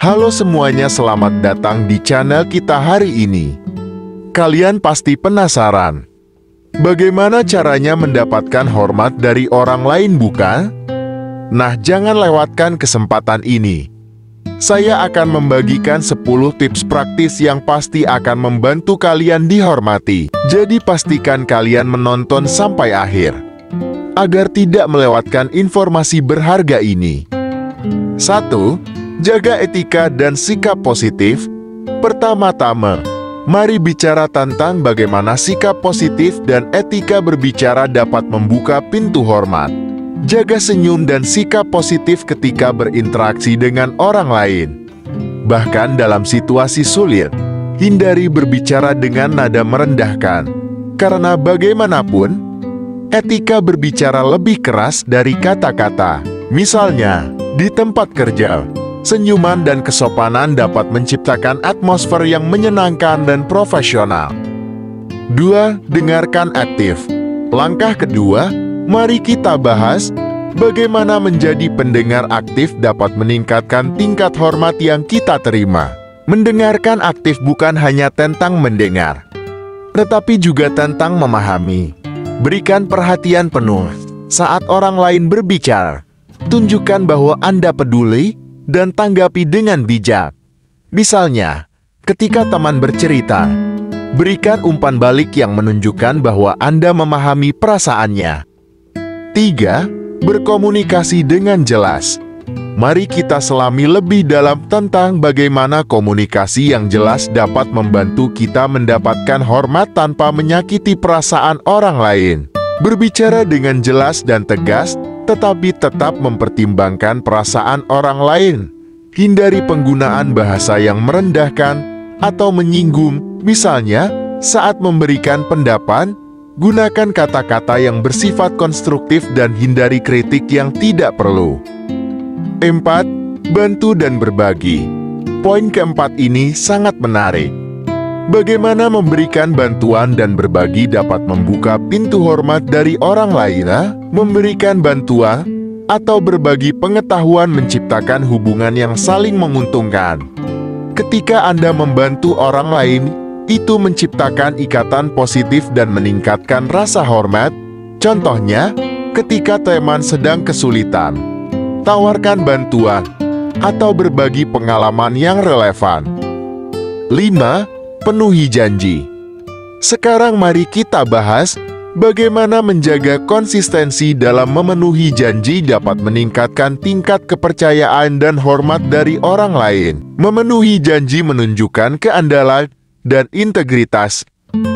Halo semuanya, selamat datang di channel kita hari ini. Kalian pasti penasaran, bagaimana caranya mendapatkan hormat dari orang lain, bukan? Nah, jangan lewatkan kesempatan ini. Saya akan membagikan 10 tips praktis yang pasti akan membantu kalian dihormati. Jadi pastikan kalian menonton sampai akhir, agar tidak melewatkan informasi berharga ini. 1. Jaga etika dan sikap positif. Pertama-tama, mari bicara tentang bagaimana sikap positif dan etika berbicara dapat membuka pintu hormat. Jaga senyum dan sikap positif ketika berinteraksi dengan orang lain. Bahkan dalam situasi sulit, hindari berbicara dengan nada merendahkan. Karena bagaimanapun, etika berbicara lebih keras dari kata-kata. Misalnya, di tempat kerja, senyuman dan kesopanan dapat menciptakan atmosfer yang menyenangkan dan profesional. 2. Dengarkan aktif. Langkah kedua, mari kita bahas bagaimana menjadi pendengar aktif dapat meningkatkan tingkat hormat yang kita terima. Mendengarkan aktif bukan hanya tentang mendengar, tetapi juga tentang memahami. Berikan perhatian penuh saat orang lain berbicara. Tunjukkan bahwa Anda peduli dan tanggapi dengan bijak. Misalnya, ketika teman bercerita, berikan umpan balik yang menunjukkan bahwa Anda memahami perasaannya. 3. Berkomunikasi dengan jelas. Mari kita selami lebih dalam tentang bagaimana komunikasi yang jelas dapat membantu kita mendapatkan hormat tanpa menyakiti perasaan orang lain. Berbicara dengan jelas dan tegas, tetapi tetap mempertimbangkan perasaan orang lain. Hindari penggunaan bahasa yang merendahkan atau menyinggung. Misalnya, saat memberikan pendapat, gunakan kata-kata yang bersifat konstruktif dan hindari kritik yang tidak perlu. 4. Bantu dan berbagi. Poin keempat ini sangat menarik. Bagaimana memberikan bantuan dan berbagi dapat membuka pintu hormat dari orang lain? Memberikan bantuan atau berbagi pengetahuan menciptakan hubungan yang saling menguntungkan. Ketika Anda membantu orang lain, itu menciptakan ikatan positif dan meningkatkan rasa hormat. Contohnya, ketika teman sedang kesulitan, tawarkan bantuan atau berbagi pengalaman yang relevan. 5. Penuhi janji. Sekarang mari kita bahas bagaimana menjaga konsistensi dalam memenuhi janji dapat meningkatkan tingkat kepercayaan dan hormat dari orang lain. Memenuhi janji menunjukkan keandalan dan integritas.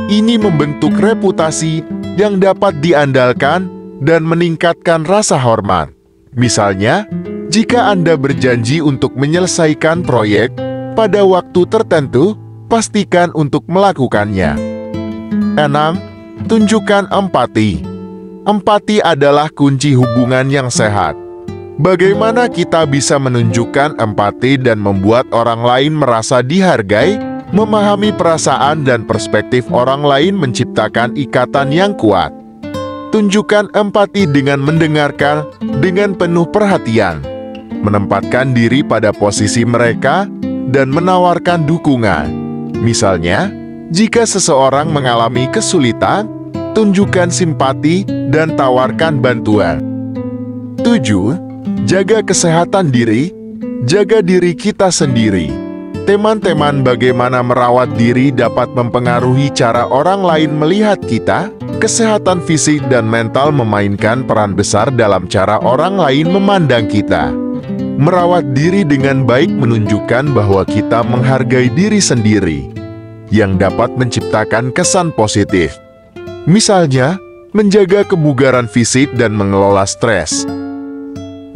Ini membentuk reputasi yang dapat diandalkan dan meningkatkan rasa hormat. Misalnya, jika Anda berjanji untuk menyelesaikan proyek pada waktu tertentu, pastikan untuk melakukannya. 6. Tunjukkan empati. Empati adalah kunci hubungan yang sehat. Bagaimana kita bisa menunjukkan empati dan membuat orang lain merasa dihargai? Memahami perasaan dan perspektif orang lain menciptakan ikatan yang kuat. Tunjukkan empati dengan mendengarkan dengan penuh perhatian, menempatkan diri pada posisi mereka, dan menawarkan dukungan. Misalnya, jika seseorang mengalami kesulitan, tunjukkan simpati dan tawarkan bantuan. 7. Jaga kesehatan diri. Jaga diri kita sendiri. Teman-teman, bagaimana merawat diri dapat mempengaruhi cara orang lain melihat kita. Kesehatan fisik dan mental memainkan peran besar dalam cara orang lain memandang kita. Merawat diri dengan baik menunjukkan bahwa kita menghargai diri sendiri, yang dapat menciptakan kesan positif. Misalnya, menjaga kebugaran fisik dan mengelola stres.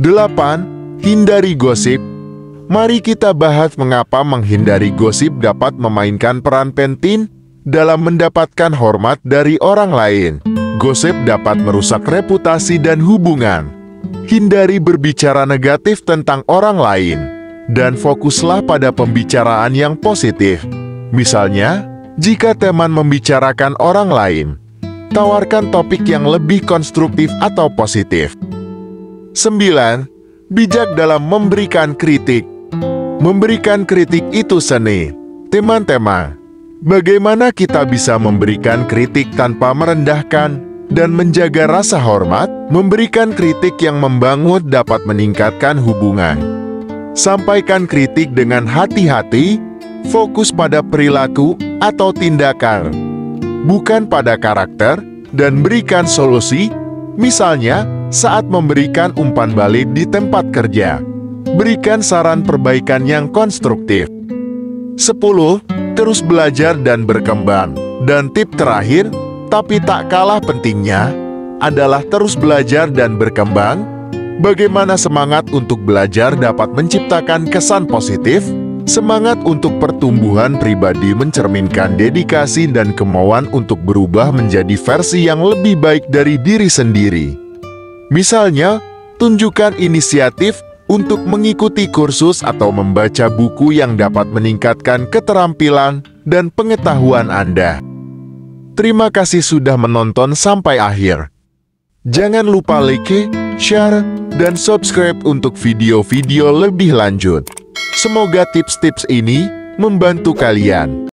8. Hindari gosip. Mari kita bahas mengapa menghindari gosip dapat memainkan peran penting dalam mendapatkan hormat dari orang lain. Gosip dapat merusak reputasi dan hubungan. Hindari berbicara negatif tentang orang lain, dan fokuslah pada pembicaraan yang positif. Misalnya, jika teman membicarakan orang lain, tawarkan topik yang lebih konstruktif atau positif. 9. Bijak dalam memberikan kritik. Memberikan kritik itu seni. Teman-teman, bagaimana kita bisa memberikan kritik tanpa merendahkan dan menjaga rasa hormat? Memberikan kritik yang membangun dapat meningkatkan hubungan. Sampaikan kritik dengan hati-hati, fokus pada perilaku atau tindakan, bukan pada karakter, dan berikan solusi. Misalnya, saat memberikan umpan balik di tempat kerja, berikan saran perbaikan yang konstruktif. 10. Terus belajar dan berkembang. Dan tip terakhir, tapi tak kalah pentingnya, adalah terus belajar dan berkembang. Bagaimana semangat untuk belajar dapat menciptakan kesan positif? Semangat untuk pertumbuhan pribadi mencerminkan dedikasi dan kemauan untuk berubah menjadi versi yang lebih baik dari diri sendiri. Misalnya, tunjukkan inisiatif untuk mengikuti kursus atau membaca buku yang dapat meningkatkan keterampilan dan pengetahuan Anda. Terima kasih sudah menonton sampai akhir. Jangan lupa like, share, dan subscribe untuk video-video lebih lanjut. Semoga tips-tips ini membantu kalian.